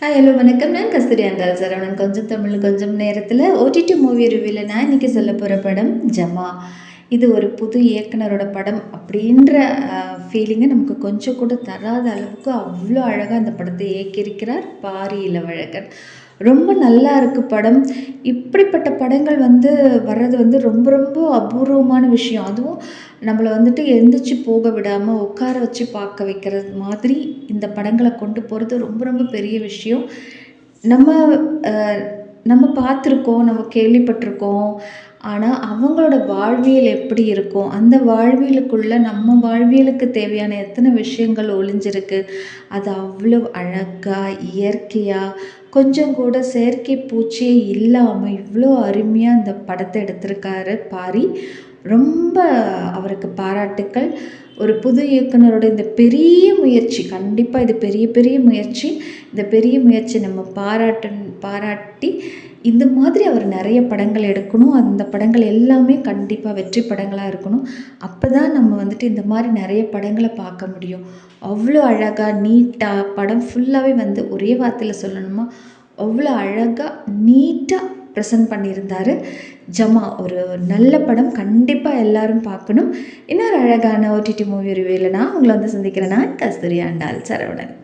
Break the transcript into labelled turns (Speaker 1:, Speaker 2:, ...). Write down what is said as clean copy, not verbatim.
Speaker 1: Hi hello வணக்கம். நான் கஸ்தூரி ஆண்டாள் சரவணன். கொஞ்சம் தமிழ் கொஞ்சம் நேரத்தில் ஓடிடி மூவி ரிவ்யூவில் நான் இன்றைக்கி சொல்ல போகிற படம் ஜமா. இது ஒரு புது இயக்குனரோட படம் அப்படின்ற ஃபீலிங்கை நமக்கு கொஞ்சம் கூட தராத அளவுக்கு அவ்வளோ அழகாக அந்த படத்தை இயக்கியிருக்கிறார் பாரி இளவழகன். ரொம்ப நல்லா இருக்குது படம். இப்படிப்பட்ட படங்கள் வர்றது ரொம்ப ரொம்ப அபூர்வமான விஷயம். அதுவும் நம்மளை எழுந்திரிச்சு போக விடாமல் உட்கார வச்சு பார்க்க வைக்கிறது மாதிரி இந்த படங்களை கொண்டு போகிறது ரொம்ப ரொம்ப பெரிய விஷயம். நம்ம நம்ம பார்த்துருக்கோம், நம்ம கேள்விப்பட்டிருக்கோம். ஆனால் அவங்களோட வாழ்வியல் எப்படி இருக்கும், அந்த வாழ்வியலுக்குள்ளே நம்ம வாழ்வியலுக்கு தேவையான எத்தனை விஷயங்கள் ஒளிஞ்சிருக்கு. அது அவ்வளோ அழகாக இயற்கையாக கொஞ்சம் கூட செயற்கை பூச்சியே இல்லாமல் இவ்வளோ அருமையாக இந்த படத்தை எடுத்திருக்காரு பாரி. ரொம்ப அவருக்கு பாராட்டுக்கள். ஒரு புது இயக்குனரோட இந்த பெரிய முயற்சி, கண்டிப்பாக இது பெரிய பெரிய முயற்சி. இந்த பெரிய முயற்சி நம்ம பாராட்டி இந்த மாதிரி அவர் நிறைய படங்கள் எடுக்கணும். அந்த படங்கள் எல்லாமே கண்டிப்பாக வெற்றி படங்களாக இருக்கணும். அப்போ தான் நம்ம இந்த மாதிரி நிறைய படங்களை பார்க்க முடியும். அவ்வளோ அழகாக நீட்டாக படம் ஃபுல்லாகவே ஒரே வார்த்தையில் சொல்லணுமா, அவ்வளோ அழகாக நீட்டாக ப்ரெசென்ட் பண்ணியிருந்தார். ஜமா ஒரு நல்ல படம், கண்டிப்பாக எல்லாரும் பார்க்கணும். இன்னொரு அழகான ஓடிடி மூவி ரிவ்யூவில் நான் உங்களை சந்திக்கிறேன். நான் கஸ்தூரி ஆண்டாள் சரவணன்.